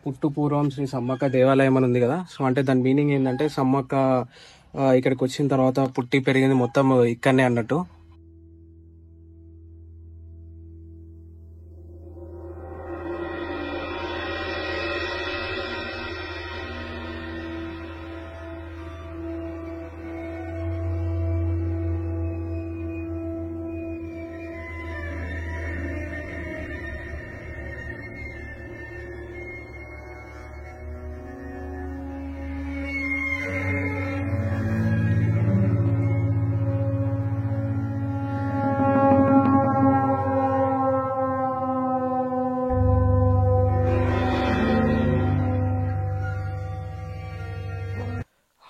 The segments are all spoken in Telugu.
పుట్టు పూర్వం శ్రీ సమ్మక్క దేవాలయం అని ఉంది కదా. సో అంటే దాని మీనింగ్ ఏంటంటే సమ్మక్క ఇక్కడికి వచ్చిన తర్వాత పుట్టి పెరిగింది మొత్తం ఇక్కడనే అన్నట్టు.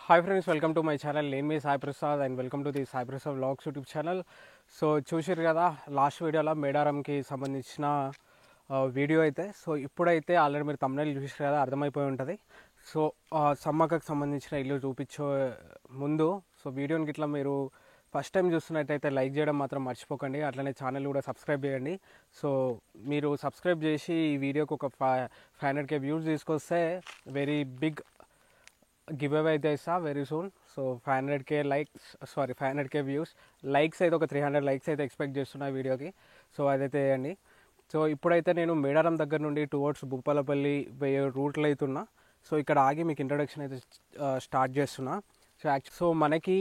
Hi friends, welcome to my channel. నేను మీ Sai Prasad and welcome to the Sai Prasad vlogs YouTube channel. So చూసారు కదా లాస్ట్ వీడియోలో మేడారంకి సంబంధించిన వీడియో అయితే. సో ఇప్పుడైతే ఆల్రెడీ మీరు తమ్నైల్ చూసారు కదా, అర్థమైపోయి ఉంటుంది. సో సమ్మక్కకు సంబంధించిన ఇల్లు చూపించే ముందు సో వీడియోని ఇట్లా మీరు ఫస్ట్ టైం చూస్తున్నట్టయితే లైక్ చేయడం మాత్రం మర్చిపోకండి. అట్లనే ఛానల్ కూడా సబ్స్క్రైబ్ చేయండి. సో మీరు సబ్స్క్రైబ్ చేసి ఈ వీడియోకి ఒక 500K వ్యూస్ తీసుకొస్తే వెరీ బిగ్ గివ్ అవే అయితే ఇస్తా very soon. So 500K views, likes అయితే ఒక 300 లైక్స్ అయితే ఎక్స్పెక్ట్ చేస్తున్నా వీడియోకి. సో అదైతే వేయండి. సో ఇప్పుడైతే నేను మేడారం దగ్గర నుండి టువర్డ్స్ భూపాలపల్లి పోయే రూట్లో అవుతున్నా. సో ఇక్కడ ఆగి మీకు ఇంట్రొడక్షన్ అయితే స్టార్ట్ చేస్తున్నా. సో మనకి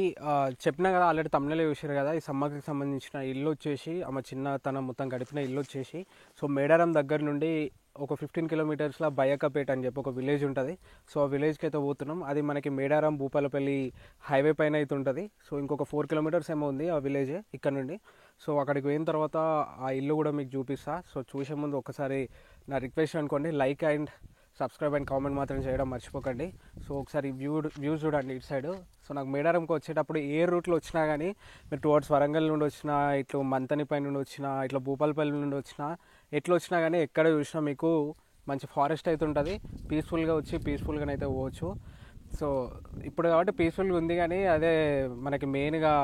చెప్పినా కదా, ఆల్రెడీ తమిళలో చూసారు కదా, ఈ సమ్మక్కకి సంబంధించిన ఇల్లు వచ్చేసి ఆమె చిన్నతనం మొత్తం గడిపిన ఇల్లు వచ్చేసి సో మేడారం దగ్గర నుండి ఒక 15 కిలోమీటర్స్లో బయ్యక్కపేట అని చెప్పి ఒక విలేజ్ ఉంటుంది. సో ఆ విలేజ్కి అయితే పోతున్నాం. అది మనకి మేడారం భూపాలపల్లి హైవే పైన అయితే ఉంటుంది. సో ఇంకొక 4 కిలోమీటర్స్ ఏమో ఉంది ఆ విలేజ్ ఇక్కడ నుండి. సో అక్కడికి పోయిన తర్వాత ఆ ఇల్లు కూడా మీకు చూపిస్తా. సో చూసే ముందు ఒకసారి నా రిక్వెస్ట్ అనుకోండి, like and subscribe and comment మాత్రం చేయడం మర్చిపోకండి. సో ఒకసారి వ్యూస్ చూడండి ఇటు సైడ్. సో నాకు మేడారంకి వచ్చేటప్పుడు ఏ రూట్లో వచ్చినా కానీ, మీరు టువర్డ్స్ వరంగల్ నుండి వచ్చినా, ఇట్లా మంతనిపై నుండి వచ్చినా, ఇట్లా భూపాలపల్లి నుండి వచ్చినా, ఎట్లా వచ్చినా కానీ ఎక్కడ చూసినా మీకు మంచి ఫారెస్ట్ అయితే ఉంటుంది. పీస్ఫుల్గా వచ్చి పీస్ఫుల్గానైతే పోవచ్చు. సో ఇప్పుడు కాబట్టి పీస్ఫుల్గా ఉంది, కానీ అదే మనకి మెయిన్గా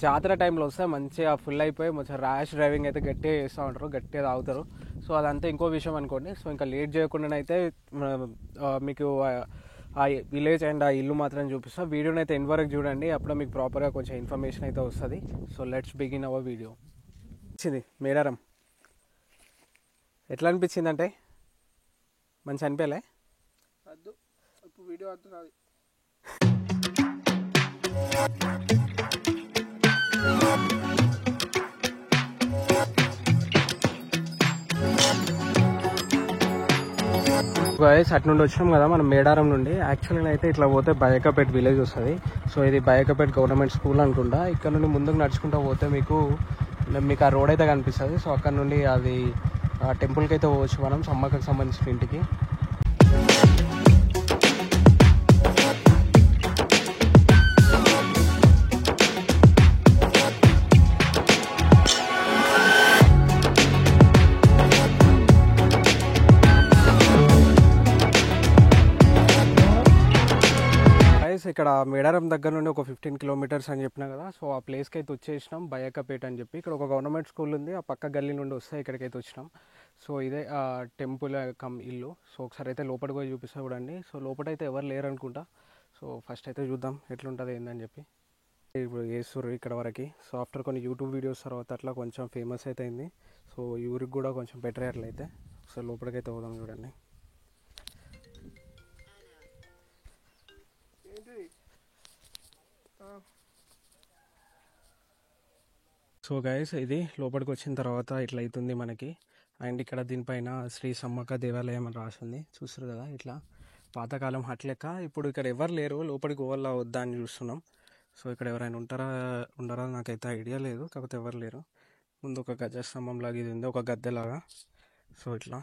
జాతర టైంలో వస్తే మంచిగా ఫుల్ అయిపోయి మంచిగా ర్యాష్ డ్రైవింగ్ అయితే గట్టిగా చేస్తూ ఉంటారు, గట్టిగా తాగుతారు. సో అదంతా ఇంకో విషయం అనుకోండి. సో ఇంకా లేట్ చేయకుండానైతే మీకు ఆ విలేజ్ అండ్ ఆ ఇల్లు మాత్రం చూపిస్తాం. వీడియోని అయితే ఎండ్ వరకు చూడండి, అప్పుడు మీకు ప్రాపర్గా కొంచెం ఇన్ఫర్మేషన్ అయితే వస్తుంది. So let's begin our video. వచ్చింది మేడారం, ఎట్లా అనిపించింది అంటే మంచి అనిపించలే? వద్దు ఇప్పుడు వీడియో వద్దు. గైస్ అటు నుండి వచ్చినాం కదా మనం మేడారం నుండి. యాక్చువల్గా అయితే ఇట్లా పోతే బయ్యక్కపేట విలేజ్ వస్తుంది. సో ఇది బయ్యక్కపేట గవర్నమెంట్ స్కూల్ అనుకుంటా. ఇక్కడ నుండి ముందుకు నడుచుకుంటూ పోతే మీకు ఆ రోడ్ అయితే కనిపిస్తుంది. సో అక్కడ నుండి అది టెంపుల్కి అయితే పోవచ్చు మనం, సమ్మక్కకి సంబంధించిన ఇంటికి. ఇక్కడ మేడారం దగ్గర నుండి ఒక 15 కిలోమీటర్స్ అని చెప్పినా కదా. సో ఆ ప్లేస్కి అయితే వచ్చేసినాం, బయ్యక్కపేట అని చెప్పి. ఇక్కడ ఒక గవర్నమెంట్ స్కూల్ ఉంది, ఆ పక్క గల్లీ నుండి వస్తే ఇక్కడికైతే వచ్చినాం. సో ఇదే టెంపుల్ కమ్ ఇల్లు. సో ఒకసారి అయితే లోపలికి పోయి చూపిస్తా చూడండి. సో లోపల అయితే ఎవరు లేరు అనుకుంటా. సో ఫస్ట్ అయితే చూద్దాం ఎట్లుంటుంది ఏందని చెప్పి. ఇప్పుడు వేస్తుర్రు ఇక్కడ వరకు. సో ఆఫ్టర్ కొన్ని యూట్యూబ్ వీడియోస్ తర్వాత అట్లా కొంచెం ఫేమస్ అయితే అయింది. సో ఈ ఊరికి కూడా కొంచెం బెటర్ అట్లయితే. సో లోపలికైతే పోదాం చూడండి. సో గైస్ ఇది లోపలికి వచ్చిన తర్వాత ఇట్లా అవుతుంది మనకి. అండ్ ఇక్కడ దీనిపైన శ్రీ సమ్మక్క దేవాలయం అని రాసింది, చూస్తారు కదా. ఇట్లా పాతకాలం హట్ లెక్క. ఇప్పుడు ఇక్కడ ఎవరు లేరు, లోపలికి పోవాలా వద్దా అని చూస్తున్నాం. సో ఇక్కడ ఎవరైనా ఉండరా నాకైతే ఐడియా లేదు, కాకపోతే ఎవరు లేరు. ముందు ఒక గజస్తంభం లాగా ఇది ఉంది, ఒక గద్దెలాగా. సో ఇట్లా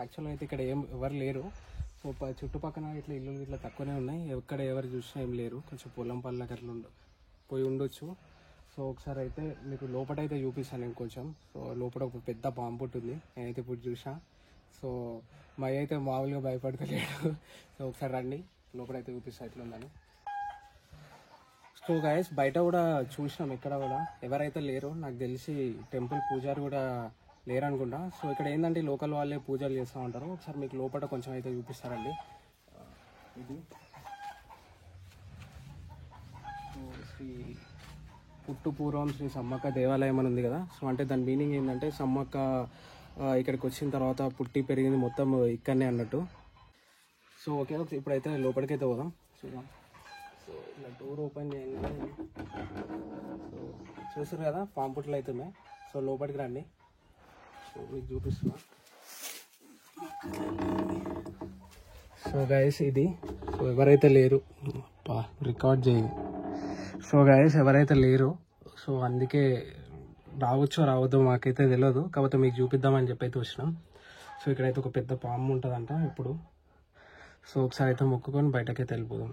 యాక్చువల్గా అయితే ఇక్కడ ఎవరు లేరు. సో చుట్టుపక్కల ఇట్లా ఇల్లు ఇట్లా తక్కువనే ఉన్నాయి, ఎక్కడ ఎవరు చూసినా ఏం లేరు, కొంచెం పొలం పళ్ళకి అట్లా పోయి ఉండొచ్చు. సో ఒకసారి అయితే మీకు లోపలైతే చూపిస్తాను నేను కొంచెం. సో లోపల ఒక పెద్ద పాము ఉంటుంది, నేనైతే ఇప్పుడు చూసా. సో మా అయితే మామూలుగా భయపడతలేడు. సో ఒకసారి రండి, లోపలైతే చూపిస్తా ఎట్లుందని. సో గైస్ బయట కూడా చూసినాం, ఇక్కడ కూడా ఎవరైతే లేరు, నాకు తెలిసి టెంపుల్ పూజారి కూడా లేరనుకుంటా. సో ఇక్కడ ఏంటంటే లోకల్ వాళ్ళే పూజలు చేస్తూ ఉంటారు. ఒకసారి మీకు లోపల కొంచెం అయితే చూపిస్తారండి. ఇది శ్రీ పుట్టు పూర్వం శ్రీ సమ్మక్క దేవాలయం అని ఉంది కదా. సో అంటే దాని మీనింగ్ ఏంటంటే సమ్మక్క ఇక్కడికి వచ్చిన తర్వాత పుట్టి పెరిగింది మొత్తం ఇక్కడనే అన్నట్టు. సో ఓకే, ఇప్పుడైతే లోపలికైతే పోదాం, చూద్దాం. సో ఇలా డోర్ ఓపెన్ చేయండి. సో చూస్తారు కదా పాము పుట్టలు అవుతున్నాయి. సో లోపలికి రండి, సో మీకు చూపిస్తున్నా. సో గైస్ ఇది, సో ఎవరైతే లేరు రికార్డ్ చేయండి. సో గైస్ ఎవరైతే లేరు, సో అందుకే రావచ్చో రావద్దో మాకైతే తెలియదు, కాకపోతే మీకు చూపిద్దామని చెప్పి అయితే వచ్చినాం. సో ఇక్కడైతే ఒక పెద్ద పాము ఉంటుందంట ఇప్పుడు. సో ఒకసారి అయితే మొక్కుకొని బయటకైతే వెళ్ళిపోదాం.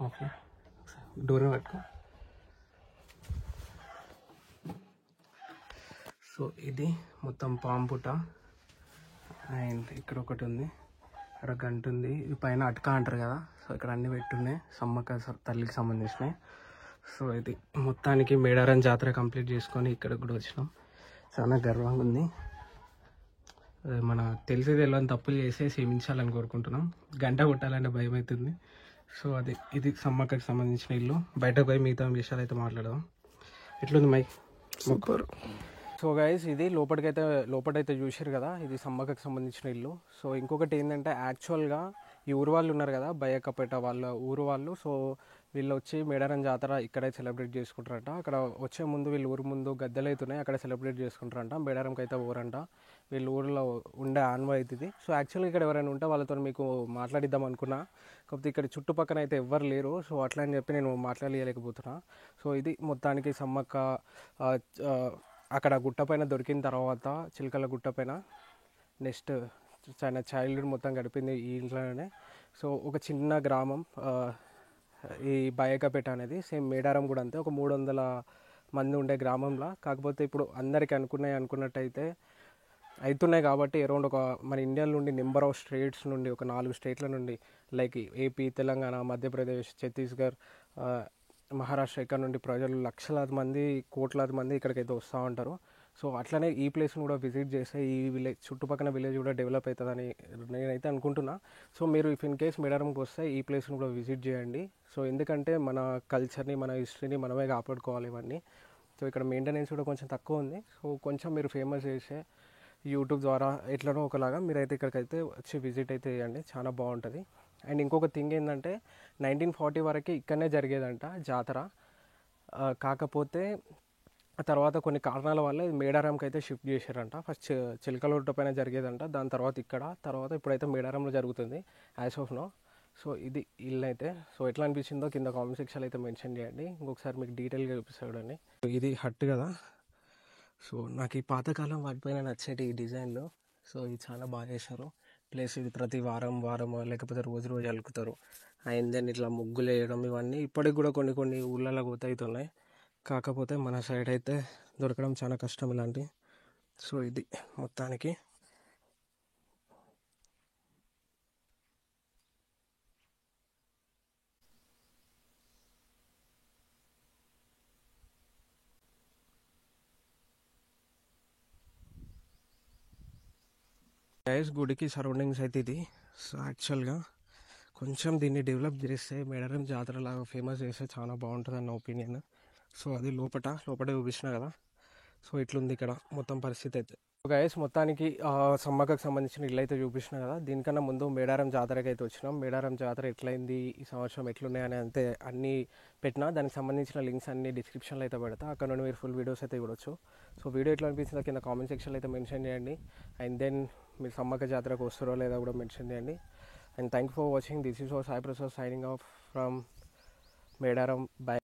ఓకే, డోర్ పట్టుకో. సో ఇది మొత్తం పాము పుట్ట. అండ్ ఇక్కడ ఒకటి ఉంది, ఇక్కడ గంట ఉంది, ఇది పైన అటక అంటారు కదా. సో ఇక్కడ అన్నీ పెట్టున్నాయి సమ్మక్క తల్లికి సంబంధించినవి. సో ఇది మొత్తానికి మేడారం జాతర కంప్లీట్ చేసుకొని ఇక్కడ కూడా వచ్చినాం. చాలా గర్వంగా ఉంది. మన తెలిసి తెలియని తప్పులు చేసే క్షమించాలని కోరుకుంటున్నాం. గంట కొట్టాలంటే భయం అవుతుంది. సో ఇది సమ్మక్కకి సంబంధించిన ఇల్లు. బయటకు పోయి మిగతా విషయాలు అయితే మాట్లాడదాం. ఎట్లుంది మైక్? సూపర్. సో గైస్ ఇది లోపలైతే చూసారు కదా, ఇది సమ్మక్కకి సంబంధించిన ఇల్లు. సో ఇంకొకటి ఏంటంటే యాక్చువల్గా ఈ ఊరు వాళ్ళు ఉన్నారు కదా, బయ్యక్కపేట వాళ్ళ ఊరు వాళ్ళు. సో వీళ్ళు వచ్చి మేడారం జాతర ఇక్కడే సెలబ్రేట్ చేసుకుంటారంట. అక్కడ వచ్చే ముందు వీళ్ళు ఊరు ముందు గద్దెలు అవుతున్నాయి, అక్కడ సెలబ్రేట్ చేసుకుంటారంట. మేడారంకి అయితే ఊరంట, వీళ్ళు ఊరిలో ఉండే ఆన్వాయితీ ఇది. సో యాక్చువల్గా ఇక్కడ ఎవరైనా ఉంటే వాళ్ళతో మీకు మాట్లాడిద్దాం అనుకున్నా, కాకపోతే ఇక్కడ చుట్టుపక్కన అయితే ఎవ్వరు లేరు. సో అట్లా అని చెప్పి నేను మాట్లాడలేకపోతున్నా. సో ఇది మొత్తానికి సమ్మక్క అక్కడ గుట్ట పైన దొరికిన తర్వాత, చిలకల గుట్ట పైన నెక్స్ట్ చాలా చైల్డ్హుడ్ మొత్తం గడిపింది ఈ ఇంట్లోనే. సో ఒక చిన్న గ్రామం ఈ బయ్యకపేట అనేది, సేమ్ మేడారం కూడా అంతే, ఒక 300 మంది ఉండే గ్రామంలో. కాకపోతే ఇప్పుడు అందరికీ అనుకున్నట్టయితే అవుతున్నాయి కాబట్టి అరౌండ్ ఒక మన ఇండియా నుండి నెంబర్ ఆఫ్ స్టేట్స్ నుండి ఒక 4 స్టేట్ల నుండి లైక్ ఏపీ, తెలంగాణ, మధ్యప్రదేశ్, ఛత్తీస్గఢ్, మహారాష్ట్ర, ఇక్కడ నుండి ప్రజలు లక్షలాది మంది, కోట్లాది మంది ఇక్కడికైతే వస్తూ ఉంటారు. సో అట్లనే ఈ ప్లేస్ని కూడా విజిట్ చేస్తే ఈ విలేజ్ చుట్టుపక్కల విలేజ్ కూడా డెవలప్ అవుతుందని నేనైతే అనుకుంటున్నా. సో మీరు ఇఫ్ ఇన్ కేస్ మేడారంకి వస్తే ఈ ప్లేస్ని కూడా విజిట్ చేయండి. సో ఎందుకంటే మన కల్చర్ని, మన హిస్టరీని మనమే కాపాడుకోవాలి ఇవన్నీ. సో ఇక్కడ మెయింటెనెన్స్ కూడా కొంచెం తక్కువ ఉంది. సో కొంచెం మీరు ఫేమస్ చేసే యూట్యూబ్ ద్వారా ఎట్లనో ఒకలాగా మీరైతే ఇక్కడికైతే వచ్చి విజిట్ అయితే చేయండి, చాలా బాగుంటుంది. అండ్ ఇంకొక థింగ్ ఏంటంటే 1940 వరకు ఇక్కడనే జరిగేదంట జాతర. కాకపోతే ఆ తర్వాత కొన్ని కారణాల వల్ల ఇది మేడారంకి అయితే షిఫ్ట్ చేశారంట. ఫస్ట్ చిలకలగుట్ట పైన జరిగేదంట, దాని తర్వాత ఇక్కడ, తర్వాత ఇప్పుడైతే మేడారంలో జరుగుతుంది యాజ్ ఆఫ్ నో. సో ఇది ఇల్లు అయితే. సో ఎట్లా అనిపించిందో కింద కామెంట్ సెక్షన్లో అయితే మెన్షన్ చేయండి. ఇంకొకసారి మీకు డీటెయిల్గా చూపిస్తాడండి. ఇది హట్ కదా. సో నాకు ఈ పాతకాలం వాటిపైన నచ్చేటి ఈ డిజైన్లు. సో ఇది చాలా బాగా చేశారు. ప్లస్ ఇది ప్రతి వారం లేకపోతే రోజు అలుకుతారు. అండ్ దెన్ ఇట్లా ముగ్గులు వేయడం ఇవన్నీ ఇప్పటికి కూడా కొన్ని ఊళ్ళలో అవుతున్నాయి. కాకపోతే మన సైడ్ అయితే దొరకడం చాలా కష్టం ఇలాంటి. సో ఇది మొత్తానికి. గైస్ గుడికి సరౌండింగ్స్ అయితే ఇది. సో యాక్చువల్గా కొంచెం దీన్ని డెవలప్ చేస్తే మేడారం జాతర లాగా ఫేమస్ చేస్తే చాలా బాగుంటుంది అన్న ఒపీనియన్. సో అది లోపల చూపించిన కదా. సో ఇట్లుంది ఇక్కడ మొత్తం పరిస్థితి అయితే. గైస్ మొత్తానికి సమ్మక్కకు సంబంధించిన ఇల్లు అయితే చూపించిన కదా. దీనికన్నా ముందు మేడారం జాతరకి అయితే వచ్చినాం. మేడారం జాతర ఎట్లయింది, ఈ సంవత్సరం ఎట్లున్నాయని అంతే అన్నీ పెట్టినా, దానికి సంబంధించిన లింక్స్ అన్ని డిస్క్రిప్షన్లో అయితే పెడతా, అక్కడ నుండి మీరు ఫుల్ వీడియోస్ అయితే చూడొచ్చు. సో వీడియో ఎట్లా అనిపించిందో కింద కామెంట్ సెక్షన్లో అయితే మెన్షన్ చేయండి. అండ్ దెన్ మీరు సమ్మక్క జాతరకు వస్తారో లేదా కూడా మెన్షన్ చేయండి. And thank you for watching. This is your Sai Prasad signing off from Medaram. By.